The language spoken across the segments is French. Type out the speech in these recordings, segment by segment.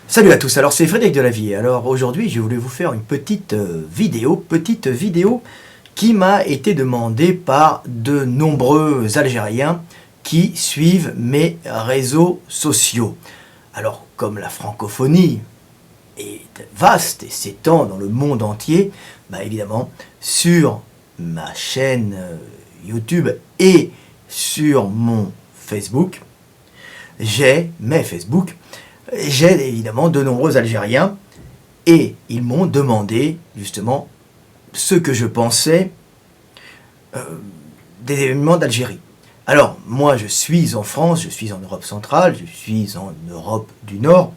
Salut à tous, alors c'est Frédéric Delavier. Alors aujourd'hui je voulais vous faire une petite vidéo qui m'a été demandée par de nombreux Algériens qui suivent mes réseaux sociaux. Alors comme la francophonie est vaste et s'étend dans le monde entier, évidemment sur ma chaîne YouTube et sur mon Facebook, j'ai évidemment de nombreux Algériens et ils m'ont demandé justement ce que je pensais des événements d'Algérie. Alors moi je suis en France, je suis en Europe centrale, je suis en Europe du Nord,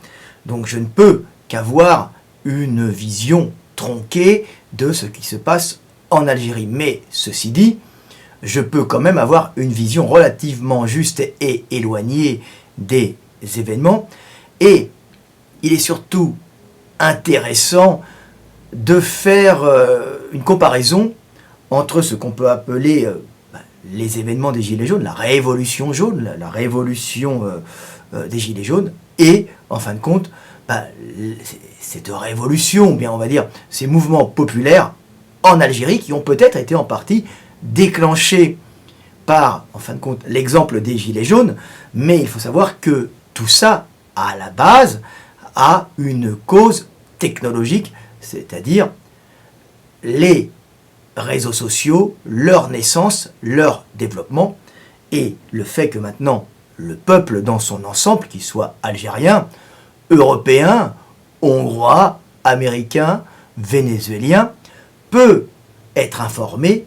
donc je ne peux qu'avoir une vision tronquée de ce qui se passe en Algérie. Mais ceci dit, je peux quand même avoir une vision relativement juste et éloignée des événements. Et il est surtout intéressant de faire une comparaison entre ce qu'on peut appeler les événements des Gilets jaunes, la révolution jaune, la révolution des Gilets jaunes, et en fin de compte, cette révolution, ou bien on va dire ces mouvements populaires en Algérie qui ont peut-être été en partie déclenchés par, en fin de compte, l'exemple des Gilets jaunes, mais il faut savoir que tout ça, à la base, a une cause technologique, c'est-à-dire les réseaux sociaux, leur naissance, leur développement, et le fait que maintenant le peuple dans son ensemble, qu'il soit algérien, européen, hongrois, américain, vénézuélien, peut être informé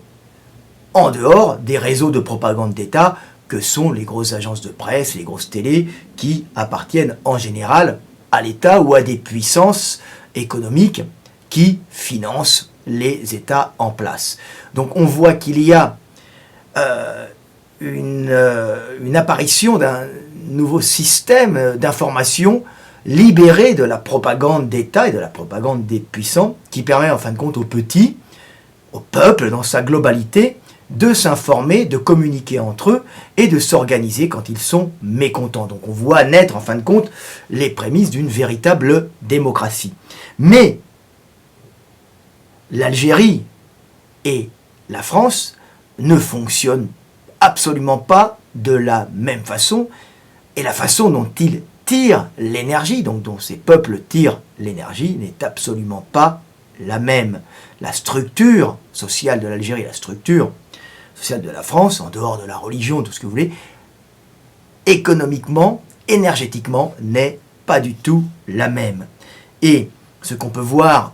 en dehors des réseaux de propagande d'État que sont les grosses agences de presse, les grosses télés, qui appartiennent en général à l'État ou à des puissances économiques qui financent les États en place. Donc on voit qu'il y a une apparition d'un nouveau système d'information libéré de la propagande d'État et de la propagande des puissants, qui permet en fin de compte aux petits, au peuple dans sa globalité, de s'informer, de communiquer entre eux et de s'organiser quand ils sont mécontents. Donc on voit naître en fin de compte les prémices d'une véritable démocratie. Mais l'Algérie et la France ne fonctionnent absolument pas de la même façon, et la façon dont ils tirent l'énergie, donc dont ces peuples tirent l'énergie, n'est absolument pas la même. La structure sociale de l'Algérie, la structure sociale de la France, en dehors de la religion, tout ce que vous voulez, économiquement, énergétiquement, n'est pas du tout la même. Et ce qu'on peut voir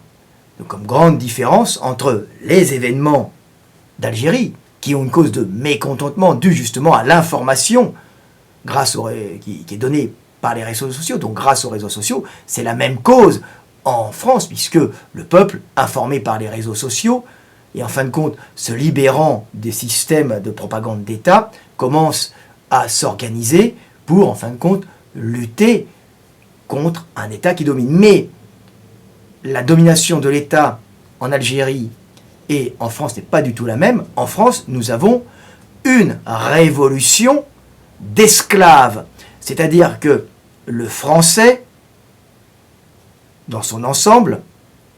comme grande différence entre les événements d'Algérie, qui ont une cause de mécontentement due justement à l'information qui est donnée par les réseaux sociaux, donc grâce aux réseaux sociaux, c'est la même cause en France, puisque le peuple, informé par les réseaux sociaux, et en fin de compte, se libérant des systèmes de propagande d'État, commence à s'organiser pour, en fin de compte, lutter contre un État qui domine. Mais la domination de l'État en Algérie et en France n'est pas du tout la même. En France, nous avons une révolution d'esclaves. C'est-à-dire que le français, dans son ensemble,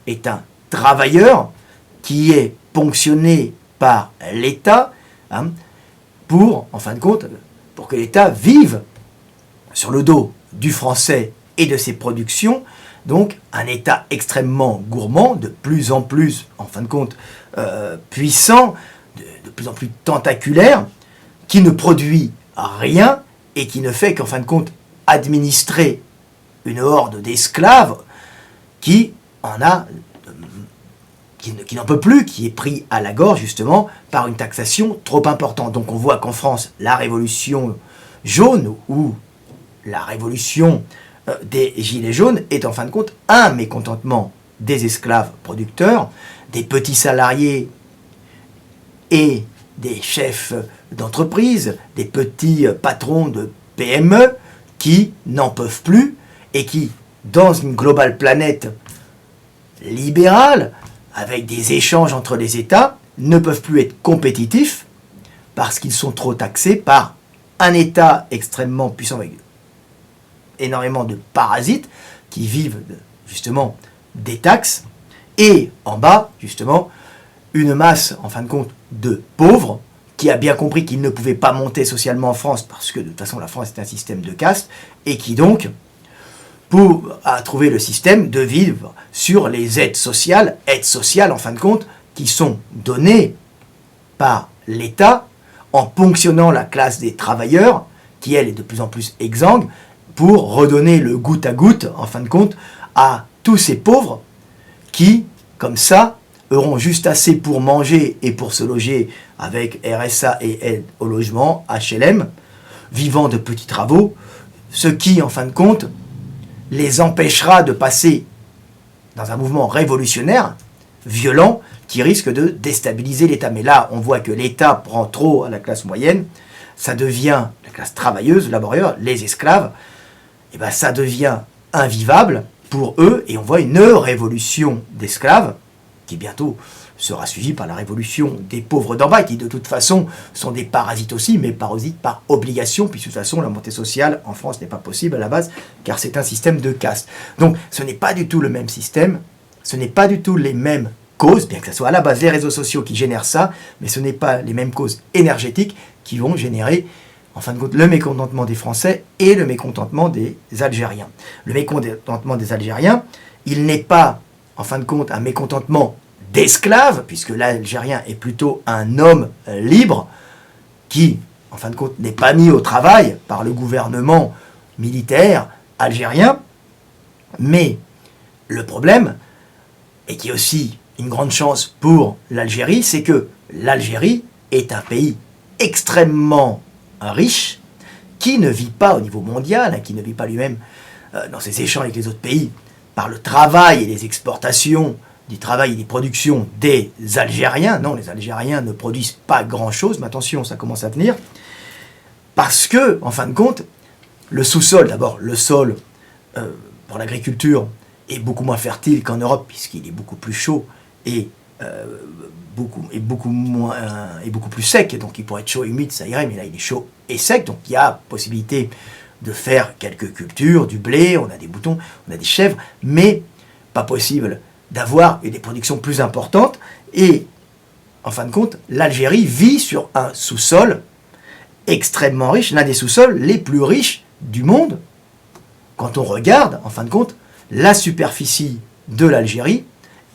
est un travailleur qui est ponctionné par l'État pour, en fin de compte, pour que l'État vive sur le dos du français et de ses productions. Donc un État extrêmement gourmand, de plus en plus, en fin de compte, puissant, de plus en plus tentaculaire, qui ne produit rien et qui ne fait qu'en fin de compte administrer une horde d'esclaves qui n'en peut plus, qui est pris à la gorge justement par une taxation trop importante. Donc on voit qu'en France, la révolution jaune ou la révolution des Gilets jaunes est en fin de compte un mécontentement des esclaves producteurs, des petits salariés et des chefs d'entreprise, des petits patrons de PME qui n'en peuvent plus et qui, dans une globale planète libérale, avec des échanges entre les États, ne peuvent plus être compétitifs parce qu'ils sont trop taxés par un État extrêmement puissant, avec énormément de parasites qui vivent justement des taxes, et en bas, justement, une masse, en fin de compte, de pauvres, qui a bien compris qu'il ne pouvait pas monter socialement en France, parce que de toute façon la France est un système de caste, et qui donc a trouvé le système de vivre sur les aides sociales en fin de compte, qui sont données par l'État, en ponctionnant la classe des travailleurs, qui elle est de plus en plus exsangue, pour redonner le goutte à goutte, en fin de compte, à tous ces pauvres qui, comme ça, auront juste assez pour manger et pour se loger avec RSA et aide au logement, HLM, vivant de petits travaux, ce qui, en fin de compte, les empêchera de passer dans un mouvement révolutionnaire, violent, qui risque de déstabiliser l'État. Mais là, on voit que l'État prend trop à la classe moyenne, ça devient la classe travailleuse, laborieuse, les esclaves, et ben ça devient invivable pour eux, et on voit une révolution d'esclaves, qui bientôt sera suivie par la révolution des pauvres d'en bas, qui de toute façon sont des parasites aussi, mais parasites par obligation, puisque de toute façon la montée sociale en France n'est pas possible à la base, car c'est un système de caste. Donc ce n'est pas du tout le même système, ce n'est pas du tout les mêmes causes, bien que ce soit à la base les réseaux sociaux qui génèrent ça, mais ce n'est pas les mêmes causes énergétiques qui vont générer, en fin de compte, le mécontentement des Français et le mécontentement des Algériens. Le mécontentement des Algériens, il n'est pas, en fin de compte, un mécontentement d'esclaves, puisque l'Algérien est plutôt un homme libre, qui, en fin de compte, n'est pas mis au travail par le gouvernement militaire algérien. Mais le problème, et qui est aussi une grande chance pour l'Algérie, c'est que l'Algérie est un pays extrêmement riche, qui ne vit pas au niveau mondial, qui ne vit pas lui-même dans ses échanges avec les autres pays, par le travail et les exportations du travail et des productions des Algériens. Non, les Algériens ne produisent pas grand-chose, mais attention, ça commence à venir, parce que, en fin de compte, le sous-sol, d'abord, le sol pour l'agriculture est beaucoup moins fertile qu'en Europe, puisqu'il est beaucoup plus chaud et beaucoup plus sec, donc il pourrait être chaud et humide, ça irait, mais là il est chaud et sec, donc il y a possibilité de faire quelques cultures, du blé, on a des moutons, on a des chèvres, mais pas possible d'avoir des productions plus importantes, et en fin de compte, l'Algérie vit sur un sous-sol extrêmement riche, l'un des sous-sols les plus riches du monde, quand on regarde, en fin de compte, la superficie de l'Algérie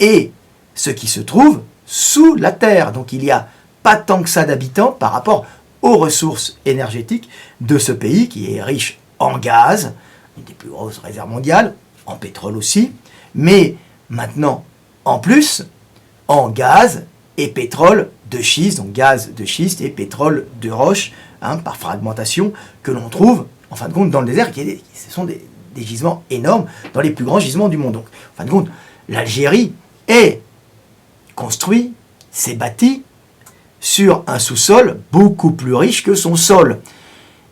et ce qui se trouve sous la terre. Donc il n'y a pas tant que ça d'habitants par rapport aux ressources énergétiques de ce pays qui est riche en gaz, une des plus grosses réserves mondiales, en pétrole aussi, mais maintenant, en plus, en gaz et pétrole de schiste, donc gaz de schiste et pétrole de roche, par fragmentation, que l'on trouve, en fin de compte, dans le désert, ce sont des gisements énormes, dans les plus grands gisements du monde. Donc, en fin de compte, l'Algérie est construit, s'est bâti sur un sous-sol beaucoup plus riche que son sol.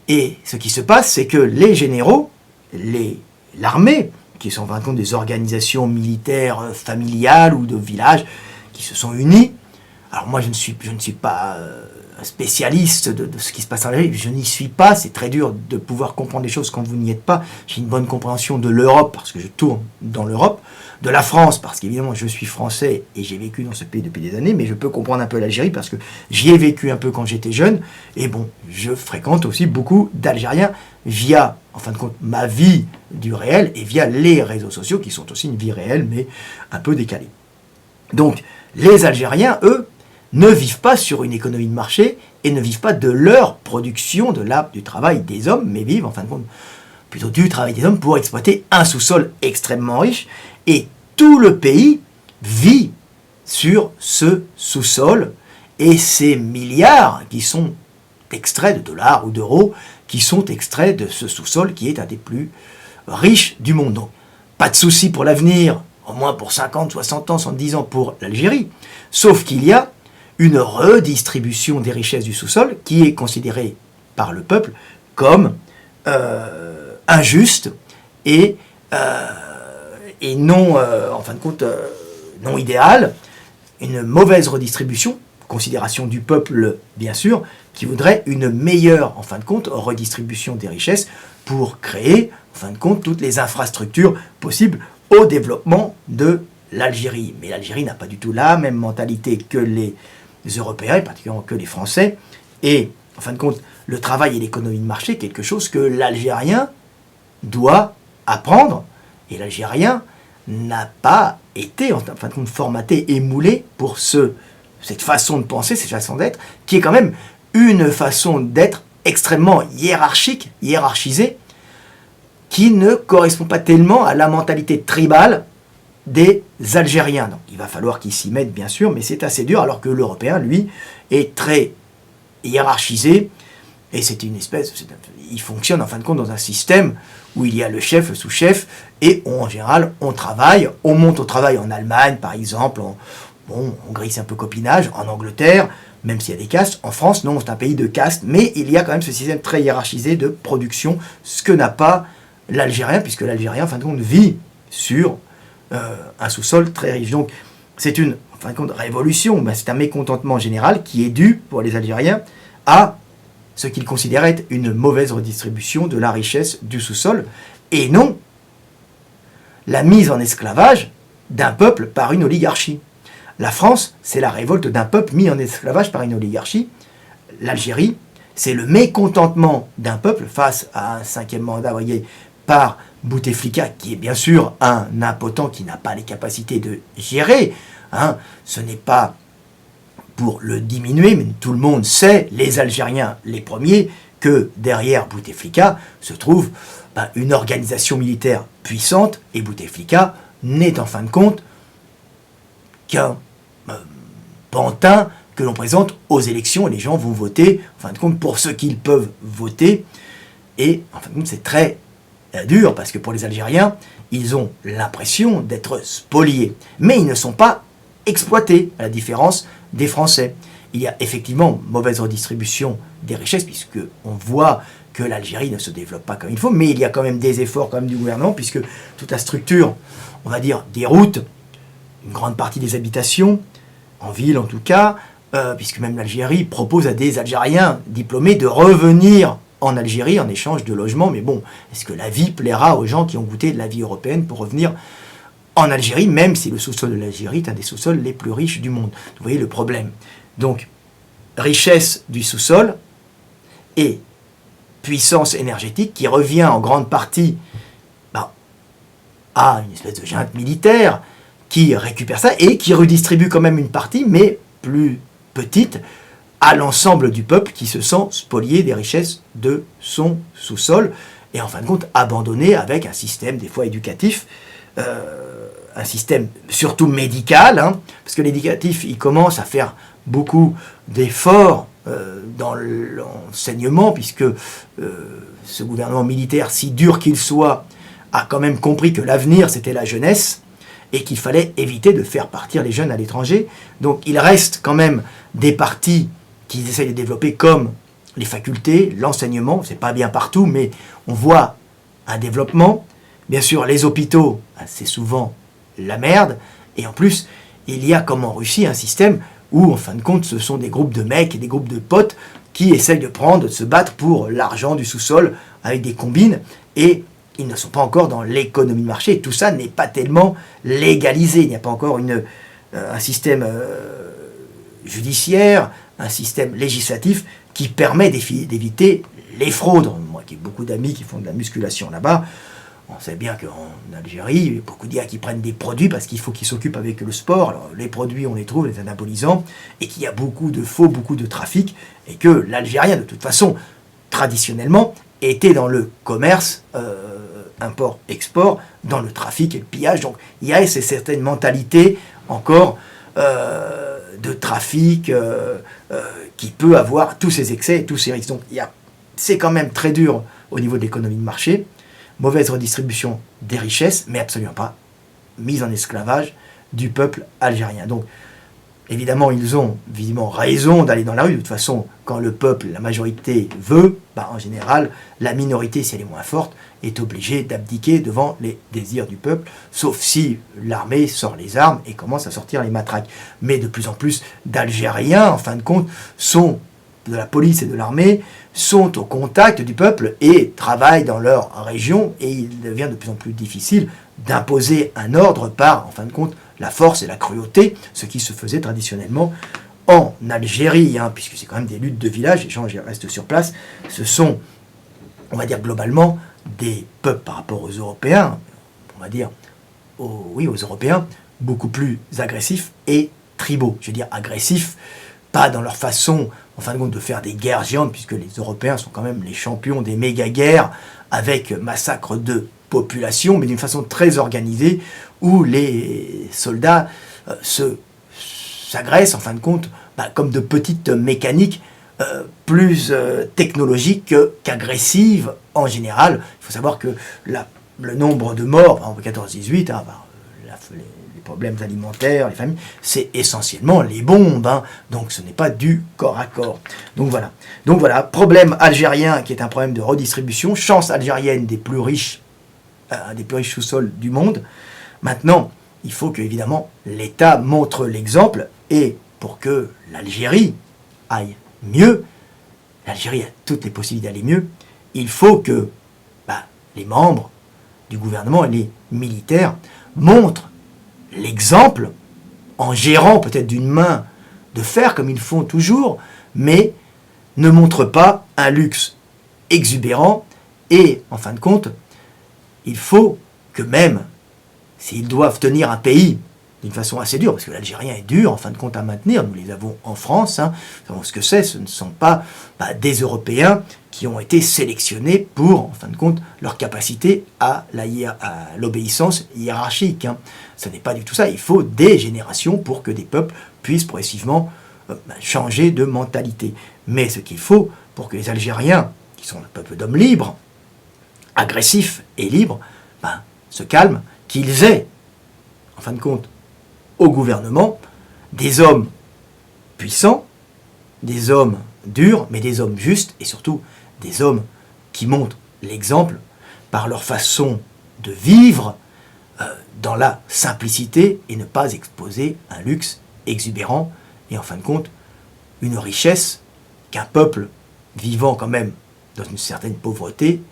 Et ce qui se passe, c'est que les généraux, l'armée, qui sont en fin de compte des organisations militaires familiales ou de villages, qui se sont unis. Alors moi, je ne suis pas un spécialiste de ce qui se passe en Algérie, je n'y suis pas, c'est très dur de pouvoir comprendre les choses quand vous n'y êtes pas. J'ai une bonne compréhension de l'Europe, parce que je tourne dans l'Europe, de la France, parce qu'évidemment je suis français et j'ai vécu dans ce pays depuis des années, mais je peux comprendre un peu l'Algérie, parce que j'y ai vécu un peu quand j'étais jeune, et bon, je fréquente aussi beaucoup d'Algériens via, en fin de compte, ma vie du réel, et via les réseaux sociaux, qui sont aussi une vie réelle, mais un peu décalée. Donc, les Algériens, eux, ne vivent pas sur une économie de marché et ne vivent pas de leur production, du travail des hommes, mais vivent en fin de compte plutôt du travail des hommes pour exploiter un sous-sol extrêmement riche. Et tout le pays vit sur ce sous-sol et ces milliards qui sont extraits de dollars ou d'euros, qui sont extraits de ce sous-sol qui est un des plus riches du monde. Donc, pas de souci pour l'avenir, au moins pour 50, 60 ans, 70 ans pour l'Algérie, sauf qu'il y a une redistribution des richesses du sous-sol qui est considérée par le peuple comme injuste et non, en fin de compte, non idéale, une mauvaise redistribution considération du peuple, bien sûr, qui voudrait une meilleure, en fin de compte, redistribution des richesses pour créer, en fin de compte, toutes les infrastructures possibles au développement de l'Algérie. Mais l'Algérie n'a pas du tout la même mentalité que les Européens, et particulièrement que les Français. Et, en fin de compte, le travail et l'économie de marché, quelque chose que l'Algérien doit apprendre. Et l'Algérien n'a pas été, en fin de compte, formaté et moulé pour cette façon de penser, cette façon d'être, qui est quand même une façon d'être extrêmement hiérarchique, hiérarchisée, qui ne correspond pas tellement à la mentalité tribale des Algériens. Donc il va falloir qu'ils s'y mettent, bien sûr, mais c'est assez dur, alors que l'Européen, lui, est très hiérarchisé, et c'est une espèce, il fonctionne en fin de compte dans un système où il y a le chef, le sous-chef, et en général, on travaille, on monte au travail en Allemagne, par exemple, en Hongrie, c'est un peu copinage, en Angleterre, même s'il y a des castes, en France, non, c'est un pays de castes, mais il y a quand même ce système très hiérarchisé de production, ce que n'a pas l'Algérien, puisque l'Algérien, en fin de compte, vit sur un sous-sol très riche. Donc, c'est une, en fin de compte, révolution, ben, c'est un mécontentement général qui est dû, pour les Algériens, à ce qu'ils considèrent être une mauvaise redistribution de la richesse du sous-sol, et non la mise en esclavage d'un peuple par une oligarchie. La France, c'est la révolte d'un peuple mis en esclavage par une oligarchie. L'Algérie, c'est le mécontentement d'un peuple face à un 5e mandat, voyez, par Bouteflika, qui est bien sûr un impotent qui n'a pas les capacités de gérer. Hein. Ce n'est pas pour le diminuer, mais tout le monde sait, les Algériens les premiers, que derrière Bouteflika se trouve une organisation militaire puissante, et Bouteflika n'est en fin de compte qu'un pantin que l'on présente aux élections, et les gens vont voter, en fin de compte, pour ceux qu'ils peuvent voter, et en fin de compte, c'est très dur, parce que pour les Algériens, ils ont l'impression d'être spoliés, mais ils ne sont pas exploités, à la différence des Français. Il y a effectivement mauvaise redistribution des richesses, puisque on voit que l'Algérie ne se développe pas comme il faut, mais il y a quand même des efforts quand même du gouvernement, puisque toute la structure, on va dire, des routes, une grande partie des habitations, en ville en tout cas, puisque même l'Algérie propose à des Algériens diplômés de revenir en Algérie en échange de logements, mais bon, est-ce que la vie plaira aux gens qui ont goûté de la vie européenne pour revenir en Algérie, même si le sous-sol de l'Algérie est un des sous-sols les plus riches du monde? Vous voyez le problème. Donc, richesse du sous-sol et puissance énergétique qui revient en grande partie à une espèce de junte militaire qui récupère ça et qui redistribue quand même une partie, mais plus petite, à l'ensemble du peuple qui se sent spolié des richesses de son sous-sol et en fin de compte abandonné avec un système des fois éducatif, un système surtout médical, hein, parce que l'éducatif il commence à faire beaucoup d'efforts dans l'enseignement, puisque ce gouvernement militaire, si dur qu'il soit, a quand même compris que l'avenir c'était la jeunesse et qu'il fallait éviter de faire partir les jeunes à l'étranger. Donc il reste quand même des parties qu'ils essayent de développer comme les facultés, l'enseignement, c'est pas bien partout, mais on voit un développement. Bien sûr, les hôpitaux, c'est souvent la merde, et en plus, il y a comme en Russie un système où, en fin de compte, ce sont des groupes de mecs et des groupes de potes qui essayent de se battre pour l'argent du sous-sol avec des combines, et ils ne sont pas encore dans l'économie de marché, et tout ça n'est pas tellement légalisé, il n'y a pas encore un système judiciaire, un système législatif qui permet d'éviter les fraudes. Moi qui ai beaucoup d'amis qui font de la musculation là-bas, on sait bien qu'en Algérie, il y a beaucoup de gars qui prennent des produits parce qu'il faut qu'ils s'occupent avec le sport. Alors, les produits, on les trouve, les anabolisants, et qu'il y a beaucoup de faux, beaucoup de trafic, et que l'Algérien, de toute façon, traditionnellement, était dans le commerce, import-export, dans le trafic et le pillage. Donc, il y a cette certaine mentalité encore de trafic qui peut avoir tous ces excès et tous ces risques. Donc, c'est quand même très dur au niveau de l'économie de marché. Mauvaise redistribution des richesses, mais absolument pas mise en esclavage du peuple algérien. Donc, évidemment, ils ont visiblement raison d'aller dans la rue. De toute façon, quand le peuple, la majorité veut, en général, la minorité, si elle est moins forte, est obligée d'abdiquer devant les désirs du peuple, sauf si l'armée sort les armes et commence à sortir les matraques. Mais de plus en plus d'Algériens, en fin de compte, de la police et de l'armée, sont au contact du peuple et travaillent dans leur région, et il devient de plus en plus difficile d'imposer un ordre par, en fin de compte, la force et la cruauté, ce qui se faisait traditionnellement en Algérie, puisque c'est quand même des luttes de village, les gens restent sur place. Ce sont, on va dire globalement, des peuples par rapport aux Européens, on va dire, aux Européens, beaucoup plus agressifs et tribaux. Je veux dire agressifs, pas dans leur façon, en fin de compte, de faire des guerres géantes, puisque les Européens sont quand même les champions des méga-guerres, avec massacre de population, mais d'une façon très organisée, où les soldats s'agressent, en fin de compte, comme de petites mécaniques plus technologiques qu'agressives en général. Il faut savoir que le nombre de morts, en 14-18, les problèmes alimentaires, les familles, c'est essentiellement les bombes, donc ce n'est pas du corps à corps. Donc voilà, problème algérien qui est un problème de redistribution, chance algérienne des plus riches sous-sols du monde. Maintenant, il faut que, évidemment, l'État montre l'exemple, et pour que l'Algérie aille mieux, l'Algérie a toutes les possibilités d'aller mieux, il faut que les membres du gouvernement et les militaires montrent l'exemple en gérant peut-être d'une main de fer comme ils font toujours, mais ne montrent pas un luxe exubérant, et en fin de compte, il faut que même s'ils doivent tenir un pays d'une façon assez dure, parce que l'Algérien est dur en fin de compte à maintenir, nous les avons en France, nous savons ce que c'est, ce ne sont pas des Européens qui ont été sélectionnés pour, en fin de compte, leur capacité à l'obéissance hiérarchique. Ce n'est pas du tout ça, il faut des générations pour que des peuples puissent progressivement changer de mentalité. Mais ce qu'il faut pour que les Algériens, qui sont un peuple d'hommes libres, agressifs et libres, se calment, qu'ils aient, en fin de compte, au gouvernement, des hommes puissants, des hommes durs, mais des hommes justes, et surtout des hommes qui montrent l'exemple par leur façon de vivre dans la simplicité et ne pas exposer un luxe exubérant et en fin de compte une richesse qu'un peuple vivant quand même dans une certaine pauvreté,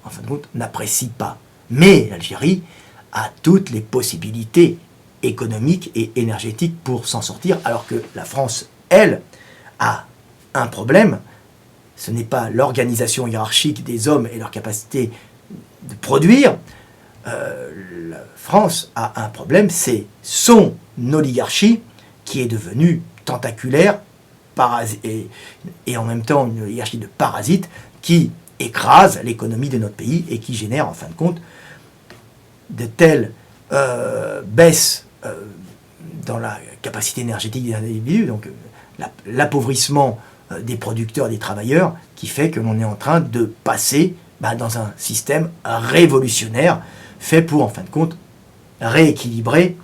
en fin de compte, n'apprécie pas. Mais l'Algérie a toutes les possibilités économiques et énergétiques pour s'en sortir, alors que la France, elle, a un problème. Ce n'est pas l'organisation hiérarchique des hommes et leur capacité de produire. La France a un problème, c'est son oligarchie qui est devenue tentaculaire et en même temps une oligarchie de parasites qui écrase l'économie de notre pays et qui génère en fin de compte de telles baisses dans la capacité énergétique des individus, donc l'appauvrissement des producteurs et des travailleurs, qui fait que l'on est en train de passer dans un système révolutionnaire fait pour, en fin de compte, rééquilibrer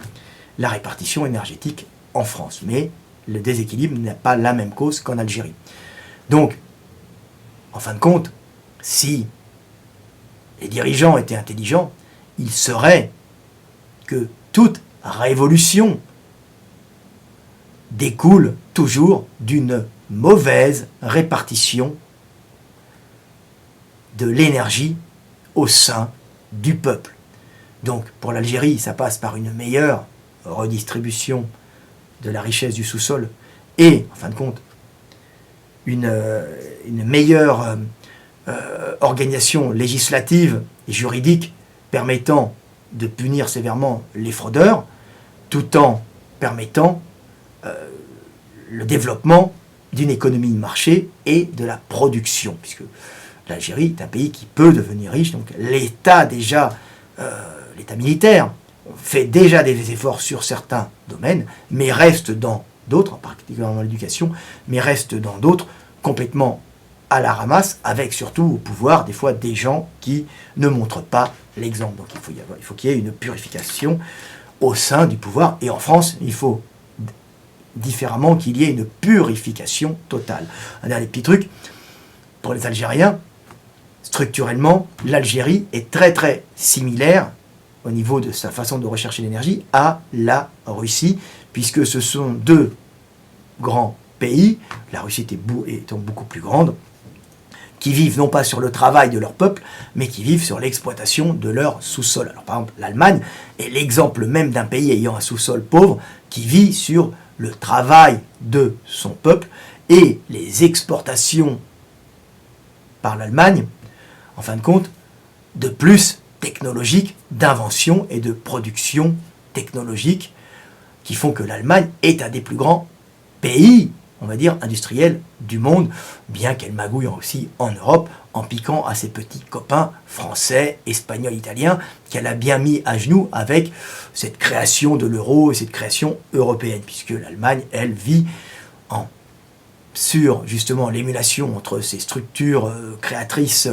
la répartition énergétique en France. Mais le déséquilibre n'a pas la même cause qu'en Algérie. Donc, en fin de compte, si les dirigeants étaient intelligents, il serait que toute révolution découle toujours d'une mauvaise répartition de l'énergie au sein du peuple. Donc pour l'Algérie, ça passe par une meilleure redistribution de la richesse du sous-sol et, en fin de compte, une meilleure organisation législative et juridique permettant de punir sévèrement les fraudeurs, tout en permettant le développement d'une économie de marché et de la production, puisque l'Algérie est un pays qui peut devenir riche, donc l'État l'État militaire fait déjà des efforts sur certains domaines, mais reste dans d'autres, particulièrement l'éducation, mais reste dans d'autres complètement à la ramasse, avec surtout au pouvoir des fois des gens qui ne montrent pas l'exemple. Donc il faut qu'il y ait une purification au sein du pouvoir, et en France, il faut différemment, qu'il y ait une purification totale. Un dernier petit truc, pour les Algériens, structurellement, l'Algérie est très très similaire au niveau de sa façon de rechercher l'énergie à la Russie, puisque ce sont deux grands pays, la Russie étant beaucoup plus grande, qui vivent non pas sur le travail de leur peuple, mais qui vivent sur l'exploitation de leur sous-sol. Alors par exemple, l'Allemagne est l'exemple même d'un pays ayant un sous-sol pauvre, qui vit sur le travail de son peuple, et les exportations par l'Allemagne, en fin de compte, de plus technologiques, d'invention et de production technologique, qui font que l'Allemagne est un des plus grands pays, on va dire, industriels du monde, bien qu'elle magouille aussi en Europe, en piquant à ses petits copains français, espagnols, italiens, qu'elle a bien mis à genoux avec cette création de l'euro et cette création européenne, puisque l'Allemagne, elle, vit sur justement l'émulation entre ces structures créatrices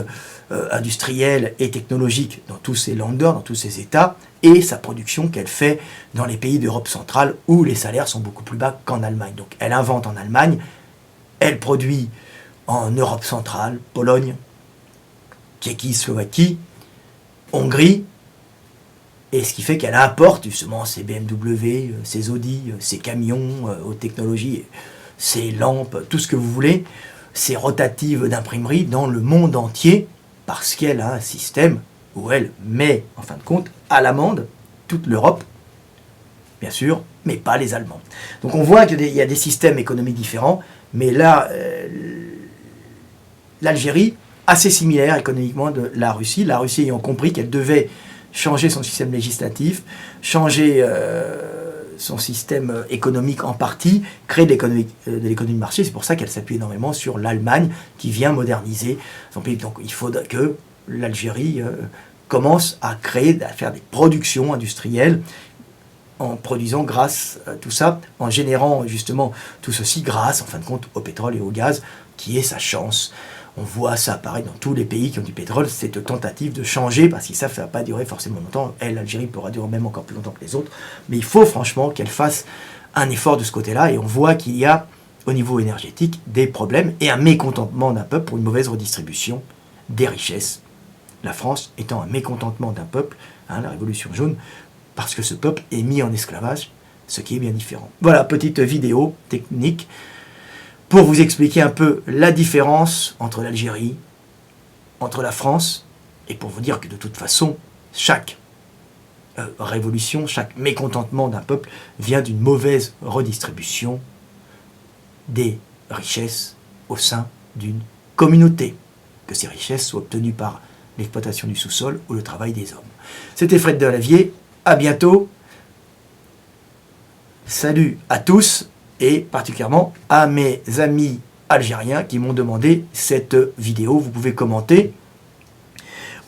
industrielles et technologiques dans tous ces landers, dans tous ces États, et sa production qu'elle fait dans les pays d'Europe centrale où les salaires sont beaucoup plus bas qu'en Allemagne. Donc elle invente en Allemagne, elle produit en Europe centrale, Pologne, Tchéquie, Hongrie, et ce qui fait qu'elle importe justement ses BMW, ses Audi, ses camions aux technologies, ses lampes, tout ce que vous voulez, ses rotatives d'imprimerie dans le monde entier, parce qu'elle a un système où elle met, en fin de compte, à l'amende toute l'Europe, bien sûr, mais pas les Allemands. Donc on voit qu'il y a des systèmes économiques différents, mais là, l'Algérie, assez similaire économiquement de la Russie ayant compris qu'elle devait changer son système législatif, changer son système économique en partie, créer de l'économie de marché. C'est pour ça qu'elle s'appuie énormément sur l'Allemagne qui vient moderniser son pays. Donc il faut que l'Algérie commence à faire des productions industrielles en produisant grâce à tout ça, en générant justement tout ceci grâce, en fin de compte, au pétrole et au gaz, qui est sa chance. On voit ça apparaître dans tous les pays qui ont du pétrole, cette tentative de changer, parce qu'ils savent que ça ne va pas durer forcément longtemps. L'Algérie pourra durer même encore plus longtemps que les autres. Mais il faut franchement qu'elle fasse un effort de ce côté-là. Et on voit qu'il y a, au niveau énergétique, des problèmes et un mécontentement d'un peuple pour une mauvaise redistribution des richesses. La France étant un mécontentement d'un peuple, la Révolution jaune, parce que ce peuple est mis en esclavage, ce qui est bien différent. Voilà, petite vidéo technique pour vous expliquer un peu la différence entre l'Algérie, entre la France, et pour vous dire que de toute façon, chaque révolution, chaque mécontentement d'un peuple vient d'une mauvaise redistribution des richesses au sein d'une communauté. Que ces richesses soient obtenues par l'exploitation du sous-sol ou le travail des hommes. C'était Fred Delavier, à bientôt. Salut à tous. Et particulièrement à mes amis algériens qui m'ont demandé cette vidéo. Vous pouvez commenter,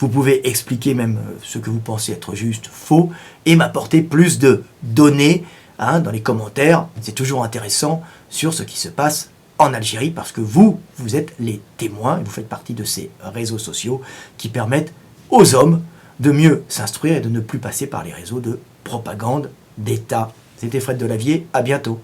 vous pouvez expliquer même ce que vous pensez être juste, faux, et m'apporter plus de données dans les commentaires. C'est toujours intéressant sur ce qui se passe en Algérie, parce que vous êtes les témoins, et vous faites partie de ces réseaux sociaux qui permettent aux hommes de mieux s'instruire et de ne plus passer par les réseaux de propagande d'État. C'était Fred Delavier, à bientôt.